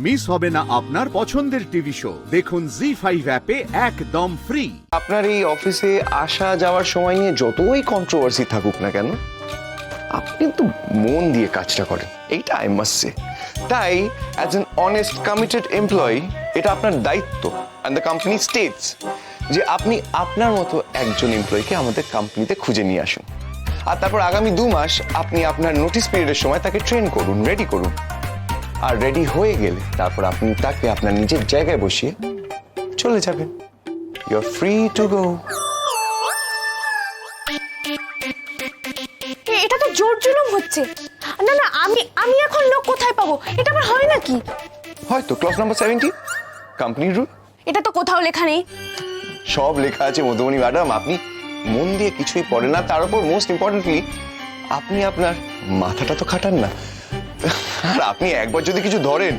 Miss হবে না আপনার পছন্দের টিভি শো। দেখুন জি5 অ্যাপে একদম ফ্রি। আপনার এই অফিসে আসা যাওয়ার সময় নিয়ে যতই কন্ট্রোভার্সি থাকুক না কেন, আপনি তো মন দিয়ে কাজটা করেন, এইটা আই মাস্ট সে। তাই as an honest committed employee এটা আপনার দায়িত্ব, অ্যান্ড দ্য কোম্পানি স্টেটস যে আপনি আপনার মতো একজন এমপ্লয়িকে আমাদের কোম্পানিতে খুঁজে নিয়ে আসুন। আর তারপর আগামী 2 মাস আপনি আপনার নোটিস পিরিয়ডের সময় তাকে ট্রেন করুন, রেডি করুন। আর রেডি হয়ে গেলে তারপর আপনি তাকে আপনার নিজের জায়গায় বসিয়ে চলে যাবেন। You are free to go. এটা তো জোর জুলুম হচ্ছে। না না, আমি এখন লোক কোথায় পাবো? এটা আবার হয় নাকি? হয়তো ক্লজ নাম্বার 70 কোম্পানির রুল। এটা তো কোথাও লেখা নেই। সব লেখা আছে মধুমণি ম্যাডাম, আপনি মন দিয়ে কিছুই পড়েন না। তার উপর মোস্ট ইম্পর্টেন্টলি আপনি আপনার মাথাটা তো খাটান না। আর আপনি একবার যদি কিছু ধরেন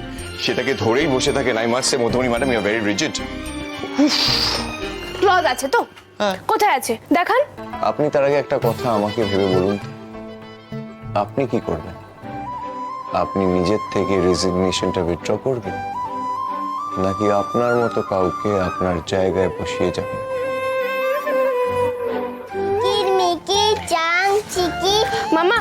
সেটাকে ধরেই বসে থাকেন। I must say Madhumoni madam, you are very rigid. Clause আছে তো? হ্যাঁ। কোথায় আছে দেখান। আপনি তার আগে একটা কথা আমাকে ভেবে বলুন তো, আপনি কি করবেন? আপনি নিজের থেকে রেজিগনেশনটা উইথড্র করবেন, নাকি আপনার মতো কাউকে আপনার জায়গায় বসিয়ে যাবেন? কিরমিকি চাং চিকি। মামা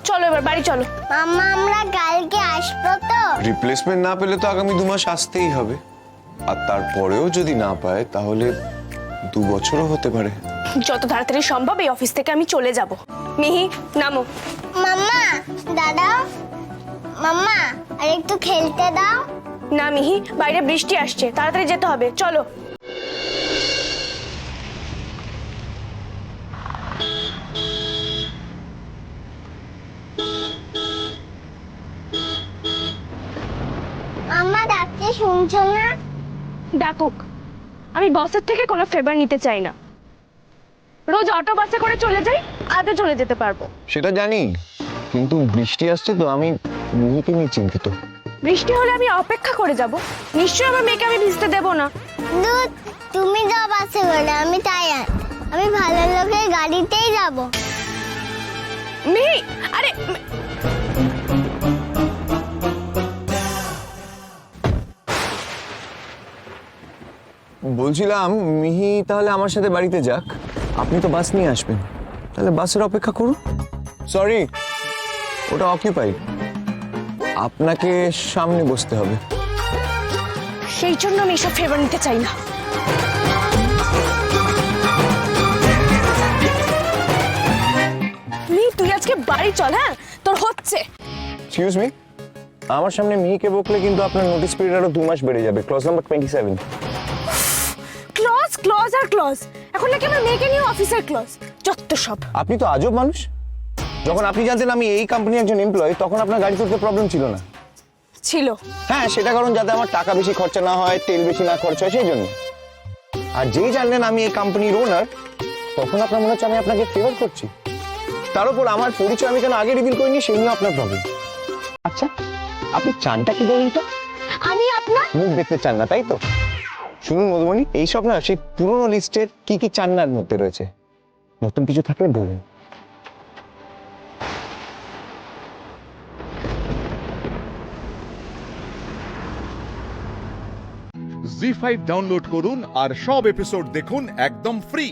চলো এবার বাড়ি চলো। মামা আমরা কালকে আসবো তো? রিপ্লেসমেন্ট না পেলে তো আগামী 2 মাস আসতেই হবে। আর তারপরেও যদি না পায় তাহলে 2 বছরও হতে পারে। যত তাড়াতাড়ি সম্ভব এই অফিস থেকে আমি চলে যাব। মিহি নামো। মাম্মা দাঁড়াও, মাম্মা আর একটু খেলতে দাও। না মিহি, বাইরে বৃষ্টি আসছে, তাড়াতাড়ি যেতে হবে, চলো। মাম্মা ডাকতে শুনছো না? ডাকুক, আমি বসের থেকে কোনো ফেভার নিতে চাই না। রোজ অটো বাসে করে চলে যাই, আজও চলে যেতে পারবো। সেটা জানি, কিন্তু বৃষ্টি আসছে তো আমি নিজেকে নিয়ে চিন্তিত। বৃষ্টি হলে আমি অপেক্ষা করে যাব, নিশ্চয়ই আমার মেয়েকে আমি ভিজতে দেবো না। দুধ তুমি যাও বাসে করে, আমি তাই আমি ভালো লোকের গাড়িতেই যাব। মিহি আরে বলছিলাম মিহি তাহলে আমার সাথে বাড়িতে যাক, আপনি তো বাস নিয়ে আসবেন, তাহলে বাসের অপেক্ষা করুন। সরি, ওটা অকিউপাইড, আপনাকে সামনে বসতে হবে। সেই জন্য আমি এসব ফেভার নিতে চাই না। মিহি তুই আজকে বাড়ি চল, হ্যাঁ তোর হচ্ছে। এক্সকিউজ মি, আমার সামনে মিহিকে বকলে কিন্তু আপনার নোটিস পিরিয়ড আরো 2 মাস বেড়ে যাবে। Clause number 27। ক্লজ ক্লজ আর ক্লজ, এখন নাকি আমার মেয়েকে নিয়ে অফিসের ক্লজ, যত সব। আপনি তো আজব মানুষ। যখন আপনি জানতেন আমি এই কোম্পানির একজন এমপ্লয়ি, তখন আপনার গাড়ি তুলতে প্রবলেম ছিল না। ছিল। হ্যাঁ, সেটা কারণ যাতে আমার টাকা বেশি খরচা না হয়, তেল বেশি না খরচ হয়, সেই জন্য। আর যেই জানলেন আমি এই কোম্পানির ওনার, তখন আপনার মনে হচ্ছে আমি আপনাকে ফেভার করছি। তার উপর আমার পরিচয় আমি কেন আগে রিভিল করিনি সেই নিয়ে আপনার প্রবলেম। আচ্ছা, আপনি চানটা কি বলুন তো? আমি আপনার মুখ দেখতে চান না, তাই তো? শুনুন মধুমণি, এইসব না সেই পুরোনো লিস্টের কি চান্নার মধ্যে রয়েছে। নতুন কিছু থাকলে বলুন। জি5 ডাউনলোড করুন আর সব এপিসোড দেখুন একদম ফ্রি।